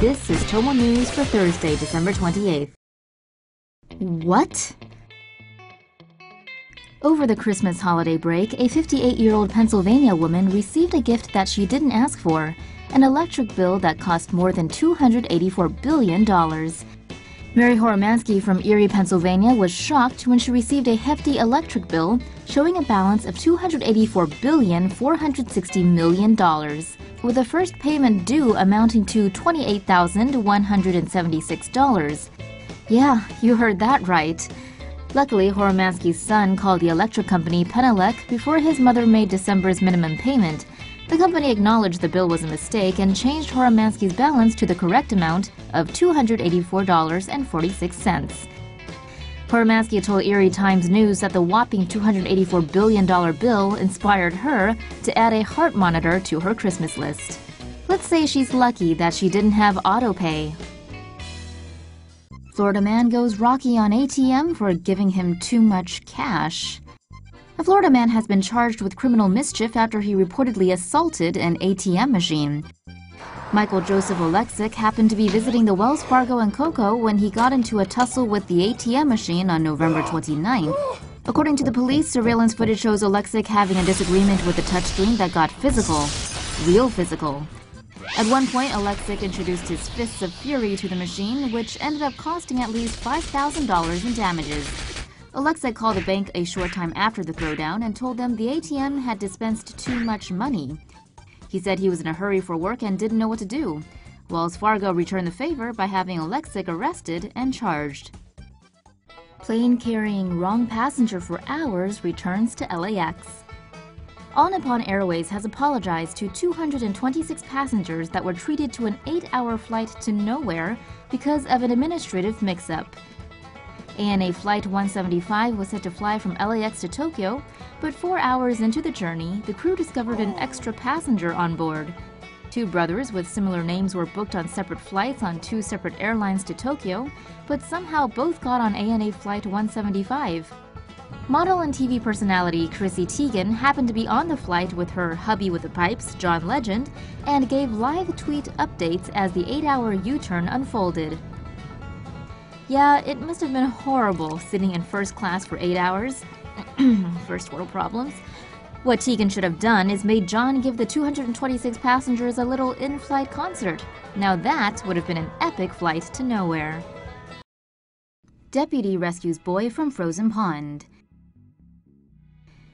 This is TomoNews for Thursday, December 28th. What? Over the Christmas holiday break, a 58-year-old Pennsylvania woman received a gift that she didn't ask for, an electric bill that cost more than $284 billion. Mary Horomansky from Erie, Pennsylvania was shocked when she received a hefty electric bill showing a balance of $284,460 million, with the first payment due amounting to $28,176. Yeah, you heard that right. Luckily, Horomansky's son called the electric company Penelec before his mother made December's minimum payment. The company acknowledged the bill was a mistake and changed Horomansky's balance to the correct amount of $284.46. Horomansky told Erie Times News that the whopping $284 billion bill inspired her to add a heart monitor to her Christmas list. Let's say she's lucky that she didn't have autopay. Florida man goes rocky on ATM for giving him too much cash. A Florida man has been charged with criminal mischief after he reportedly assaulted an ATM machine. Michael Joseph Oleksic happened to be visiting the Wells Fargo and Cocoa when he got into a tussle with the ATM machine on November 29th. According to the police, surveillance footage shows Oleksic having a disagreement with the touchscreen that got physical. Real physical. At one point, Oleksic introduced his fists of fury to the machine, which ended up costing at least $5,000 in damages. Oleksic called the bank a short time after the throwdown and told them the ATM had dispensed too much money. He said he was in a hurry for work and didn't know what to do. Wells Fargo returned the favor by having Oleksic arrested and charged. Plane carrying wrong passenger for hours returns to LAX. All Nippon Airways has apologized to 226 passengers that were treated to an 8-hour flight to nowhere because of an administrative mix-up. ANA Flight 175 was set to fly from LAX to Tokyo, but 4 hours into the journey, the crew discovered an extra passenger on board. Two brothers with similar names were booked on separate flights on two separate airlines to Tokyo, but somehow both got on ANA Flight 175. Model and TV personality Chrissy Teigen happened to be on the flight with her hubby with the pipes, John Legend, and gave live tweet updates as the 8-hour U-turn unfolded. Yeah, it must have been horrible sitting in first class for 8 hours. First world problems. What Teigen should have done is made John give the 226 passengers a little in-flight concert. Now that would have been an epic flight to nowhere. Deputy rescues boy from frozen pond.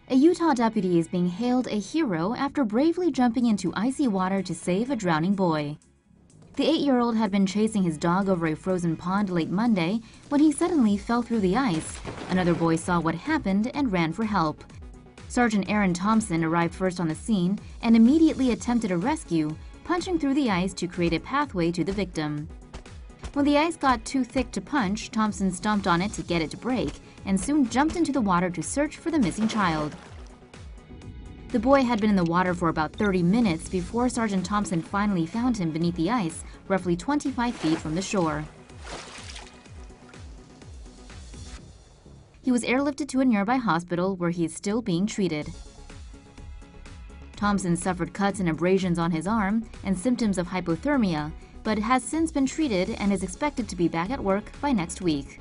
A Utah deputy is being hailed a hero after bravely jumping into icy water to save a drowning boy. The 8-year-old had been chasing his dog over a frozen pond late Monday when he suddenly fell through the ice. Another boy saw what happened and ran for help. Sergeant Aaron Thompson arrived first on the scene and immediately attempted a rescue, punching through the ice to create a pathway to the victim. When the ice got too thick to punch, Thompson stomped on it to get it to break and soon jumped into the water to search for the missing child. The boy had been in the water for about 30 minutes before Sergeant Thompson finally found him beneath the ice, roughly 25 feet from the shore. He was airlifted to a nearby hospital where he is still being treated. Thompson suffered cuts and abrasions on his arm and symptoms of hypothermia, but has since been treated and is expected to be back at work by next week.